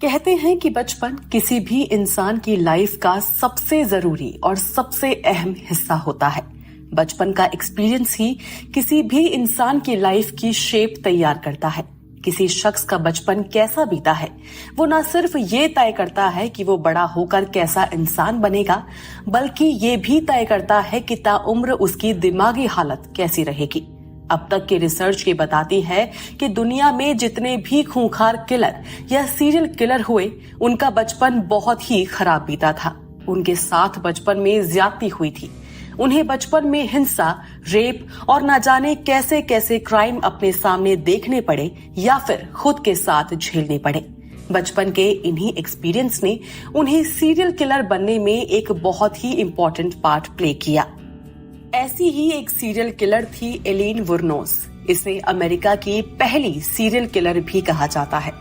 कहते हैं कि बचपन किसी भी इंसान की लाइफ का सबसे जरूरी और सबसे अहम हिस्सा होता है। बचपन का एक्सपीरियंस ही किसी भी इंसान की लाइफ की शेप तैयार करता है। किसी शख्स का बचपन कैसा बीता है, वो न सिर्फ ये तय करता है कि वो बड़ा होकर कैसा इंसान बनेगा, बल्कि ये भी तय करता है कि ताउम्र उसकी दिमागी हालत कैसी रहेगी। अब तक की रिसर्च ये बताती है कि दुनिया में जितने भी खूंखार किलर या सीरियल किलर हुए, उनका बचपन बहुत ही खराब बीता था। उनके साथ बचपन में ज्यादती हुई थी। उन्हें बचपन में हिंसा, रेप और न जाने कैसे कैसे क्राइम अपने सामने देखने पड़े या फिर खुद के साथ झेलने पड़े। बचपन के इन्हीं एक्सपीरियंस ने उन्हें सीरियल किलर बनने में एक बहुत ही इम्पोर्टेंट पार्ट प्ले किया। ऐसी ही एक सीरियल किलर थी एलीन वुरनोस। इसे अमेरिका की पहली सीरियल किलर भी कहा जाता है।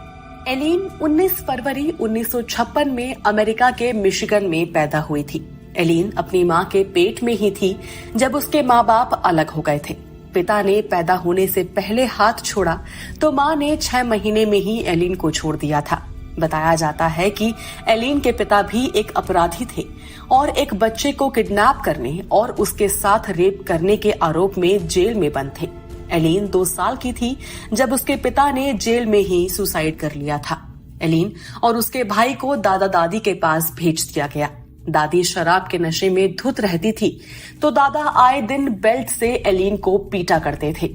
एलीन 19 फरवरी 1956 में अमेरिका के मिशिगन में पैदा हुई थी। एलीन अपनी मां के पेट में ही थी जब उसके माँ बाप अलग हो गए थे। पिता ने पैदा होने से पहले हाथ छोड़ा तो मां ने 6 महीने में ही एलीन को छोड़ दिया था। बताया जाता है कि एलीन के पिता भी एक अपराधी थे और एक बच्चे को किडनैप करने और उसके साथ रेप करने के आरोप में जेल में बंद थे। एलीन 2 साल की थी जब उसके पिता ने जेल में ही सुसाइड कर लिया था। एलीन और उसके भाई को दादा दादी के पास भेज दिया गया। दादी शराब के नशे में धुत रहती थी तो दादा आए दिन बेल्ट से एलीन को पीटा करते थे।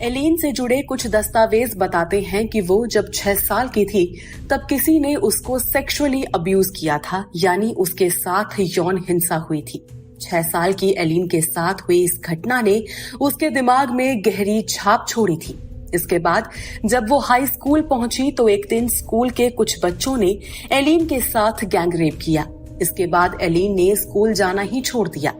एलीन से जुड़े कुछ दस्तावेज बताते हैं कि वो जब 6 साल की थी तब किसी ने उसको सेक्सुअली अब्यूज किया था, यानी उसके साथ यौन हिंसा हुई थी। 6 साल की एलीन के साथ हुई इस घटना ने उसके दिमाग में गहरी छाप छोड़ी थी। इसके बाद जब वो हाई स्कूल पहुंची तो एक दिन स्कूल के कुछ बच्चों ने एलीन के साथ गैंग रेप किया। इसके बाद एलीन ने स्कूल जाना ही छोड़ दिया।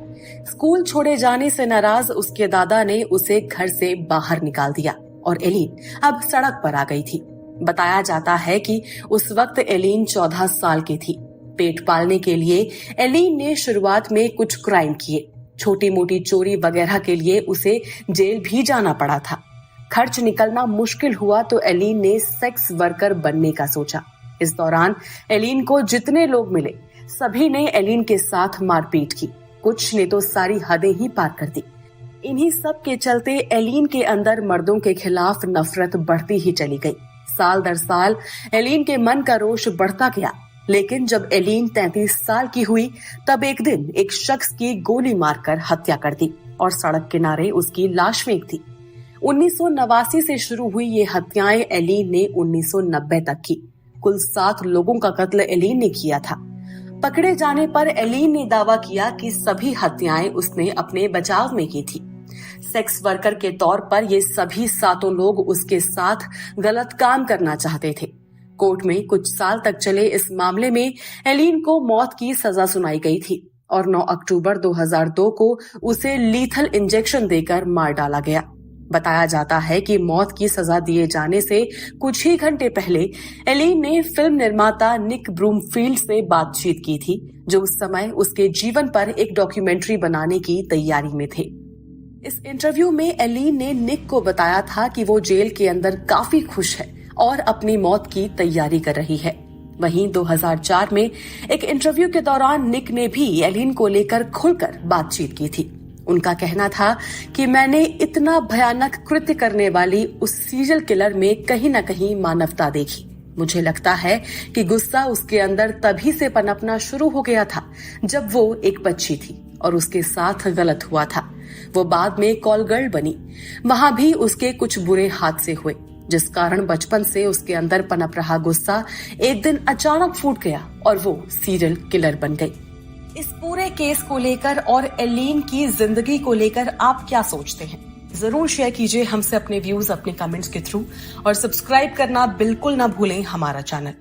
स्कूल छोड़े जाने से नाराज उसके दादा ने उसे घर से बाहर निकाल दिया और एलीन अब सड़क पर आ गई थी। बताया जाता है कि उस वक्त एलीन 14 साल की थी। पेट पालने के लिए एलीन ने शुरुआत में कुछ क्राइम किए। छोटी मोटी चोरी वगैरह के लिए उसे जेल भी जाना पड़ा था। खर्च निकलना मुश्किल हुआ तो एलीन ने सेक्स वर्कर बनने का सोचा। इस दौरान एलीन को जितने लोग मिले सभी ने एलीन के साथ मारपीट की। कुछ ने तो सारी हदें ही पार कर दी। इन्हीं सब के चलते एलीन के अंदर मर्दों के खिलाफ नफरत बढ़ती ही चली गई। साल दर साल एलीन के मन का रोष बढ़ता गया। लेकिन जब एलीन 33 साल की हुई तब एक दिन एक शख्स की गोली मारकर हत्या कर दी और सड़क किनारे उसकी लाश फेंक दी। 1989 से शुरू हुई ये हत्याएं एलीन ने 1990 तक की। कुल 7 लोगों का कत्ल एलीन ने किया था। पकड़े जाने पर एलीन ने दावा किया कि सभी हत्याएं उसने अपने बचाव में की थी। सेक्स वर्कर के तौर पर ये सभी 7 लोग उसके साथ गलत काम करना चाहते थे। कोर्ट में कुछ साल तक चले इस मामले में एलीन को मौत की सजा सुनाई गई थी और 9 अक्टूबर 2002 को उसे लीथल इंजेक्शन देकर मार डाला गया। बताया जाता है कि मौत की सजा दिए जाने से कुछ ही घंटे पहले एलीन ने फिल्म निर्माता निक ब्रूमफील्ड से बातचीत की थी, जो उस समय उसके जीवन पर एक डॉक्यूमेंट्री बनाने की तैयारी में थे। इस इंटरव्यू में एलीन ने निक को बताया था कि वो जेल के अंदर काफी खुश है और अपनी मौत की तैयारी कर रही है। वहीं 2004 में एक इंटरव्यू के दौरान निक ने भी एलीन को लेकर खुलकर बातचीत की थी। उनका कहना था कि मैंने इतना भयानक कृत्य करने वाली उस सीरियल किलर में कहीं न कहीं मानवता देखी। मुझे लगता है कि गुस्सा उसके अंदर तभी से पनपना शुरू हो गया था जब वो एक बच्ची थी और उसके साथ गलत हुआ था। वो बाद में कॉल गर्ल बनी। वहां भी उसके कुछ बुरे हादसे हुए, जिस कारण बचपन से उसके अंदर पनप रहा गुस्सा एक दिन अचानक फूट गया और वो सीरियल किलर बन गई। इस पूरे केस को लेकर और एलीन की जिंदगी को लेकर आप क्या सोचते हैं? जरूर शेयर कीजिए हमसे अपने व्यूज अपने कमेंट्स के थ्रू और सब्सक्राइब करना बिल्कुल ना भूलें हमारा चैनल।